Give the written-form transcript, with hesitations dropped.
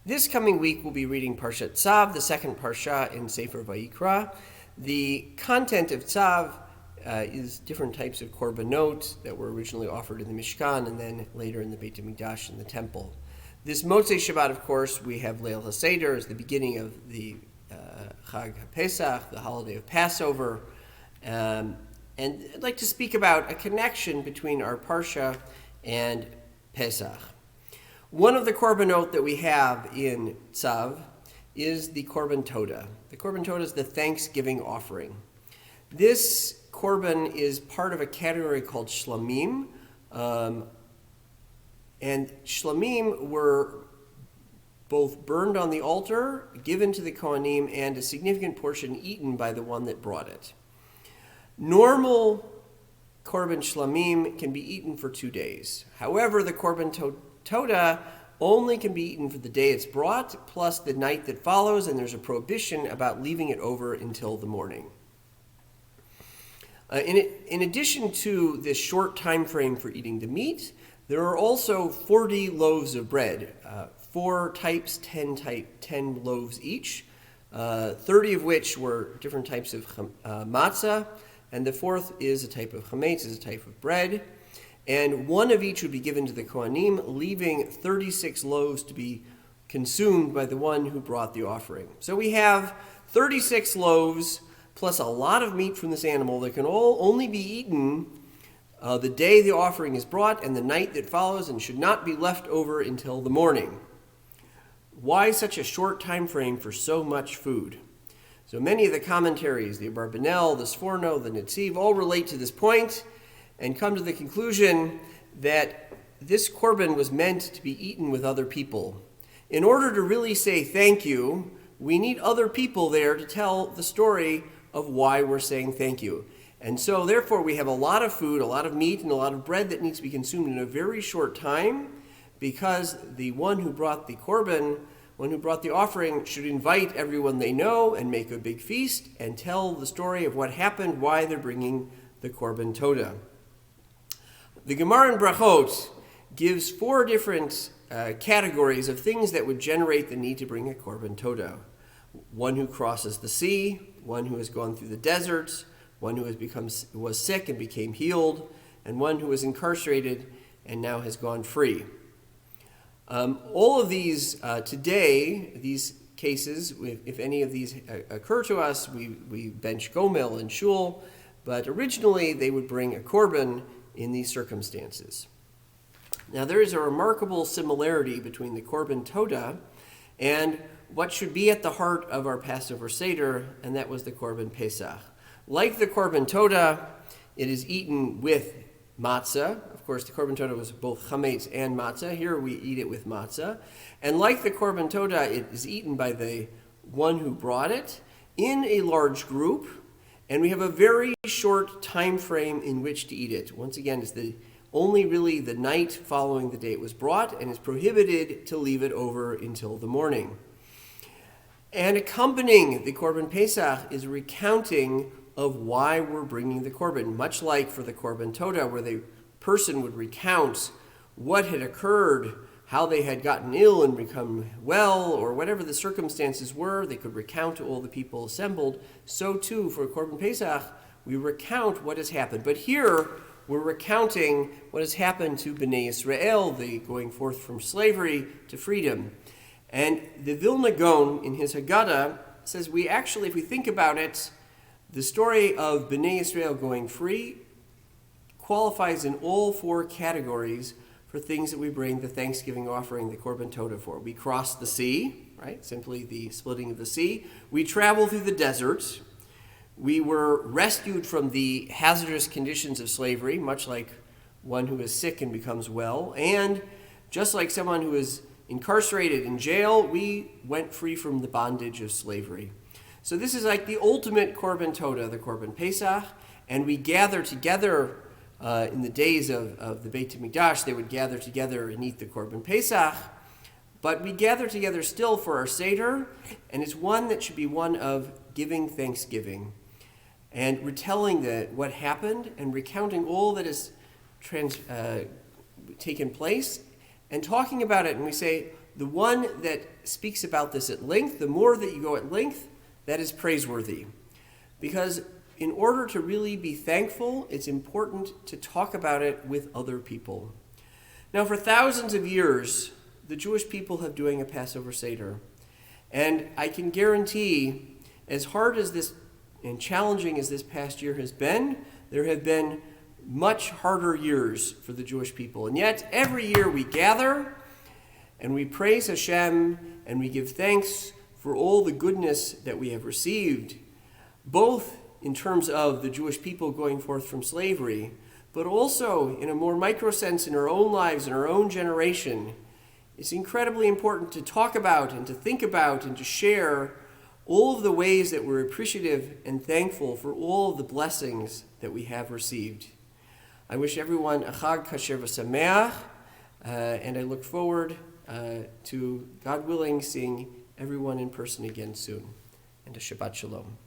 This coming week, we'll be reading Parshat Tzav, the second Parsha in Sefer Vayikra. The content of Tzav is different types of korbanot that were originally offered in the Mishkan and then later in the Beit HaMikdash in the temple. This Motzei Shabbat, of course, we have Leil HaSeder as the beginning of the Chag HaPesach, the holiday of Passover. And I'd like to speak about a connection between our Parsha and Pesach. One of the korbanot that we have in Tzav is the Korban Todah. The Korban Todah is the Thanksgiving offering. This korban is part of a category called shlamim, and shlamim were both burned on the altar, given to the Kohanim, and a significant portion eaten by the one that brought it. Normal korban shlamim can be eaten for 2 days. However, the Korban Todah only can be eaten for the day it's brought, plus the night that follows, and there's a prohibition about leaving it over until the morning. In addition to this short time frame for eating the meat, there are also 40 loaves of bread, 4 types, 10 loaves each, 30 of which were different types of matzah, and the fourth is a type of chametz, is a type of bread. And one of each would be given to the Kohanim, leaving 36 loaves to be consumed by the one who brought the offering. So we have 36 loaves plus a lot of meat from this animal that can only be eaten the day the offering is brought and the night that follows, and should not be left over until the morning. Why such a short time frame for so much food? So many of the commentaries, the Abarbanel, the Sforno, the Netziv, all relate to this point and come to the conclusion that this korban was meant to be eaten with other people. In order to really say thank you, we need other people there to tell the story of why we're saying thank you. And so therefore we have a lot of food, a lot of meat, and a lot of bread that needs to be consumed in a very short time, because the one who brought the korban, one who brought the offering, should invite everyone they know and make a big feast and tell the story of what happened, why they're bringing the Korban Todah. The Gemara in Brachot gives 4 different categories of things that would generate the need to bring a Korban Todah. One who crosses the sea, one who has gone through the desert, one who was sick and became healed, and one who was incarcerated and now has gone free. All of these today, these cases, if any of these occur to us, we bench gomel and shul, but originally they would bring a korban in these circumstances. Now there is a remarkable similarity between the Korban Todah and what should be at the heart of our Passover Seder, and that was the Korban Pesach. Like the Korban Todah, it is eaten with matzah. Of course, the Korban Todah was both chametz and matzah. Here we eat it with matzah. And like the Korban Todah, it is eaten by the one who brought it in a large group, and we have a very short time frame in which to eat it. Once again, it's only really the night following the day it was brought, and it's prohibited to leave it over until the morning. And accompanying the Korban Pesach is a recounting of why we're bringing the korban, much like for the Korban Todah, where the person would recount what had occurred, how they had gotten ill and become well, or whatever the circumstances were. They could recount to all the people assembled. So too, for Korban Pesach, we recount what has happened. But here, we're recounting what has happened to Bnei Yisrael, the going forth from slavery to freedom. And the Vilna Gaon, in his Haggadah, says we actually, if we think about it, the story of Bnei Yisrael going free qualifies in all 4 categories for things that we bring the Thanksgiving offering, the Korban Todah, for. We cross the sea, right? Simply the splitting of the sea. We travel through the desert. We were rescued from the hazardous conditions of slavery, much like one who is sick and becomes well. And just like someone who is incarcerated in jail, we went free from the bondage of slavery. So this is like the ultimate Korban Todah, the Korban Pesach, and we gather together in the days of the Beit HaMikdash. They would gather together and eat the Korban Pesach, but we gather together still for our Seder, and it's one that should be one of giving thanksgiving and retelling what happened and recounting all that has taken place and talking about it. And we say, the one that speaks about this at length, the more that you go at length, that is praiseworthy. Because in order to really be thankful, it's important to talk about it with other people. Now, for thousands of years, the Jewish people have doing a Passover Seder. And I can guarantee, as hard as this and challenging as this past year has been, there have been much harder years for the Jewish people. And yet, every year we gather and we praise Hashem and we give thanks for all the goodness that we have received, both in terms of the Jewish people going forth from slavery, but also in a more micro sense in our own lives, in our own generation. It's incredibly important to talk about and to think about and to share all of the ways that we're appreciative and thankful for all of the blessings that we have received. I wish everyone a Chag Kasher v'Sameach, and I look forward to, God willing, seeing everyone in person again soon. And a Shabbat Shalom.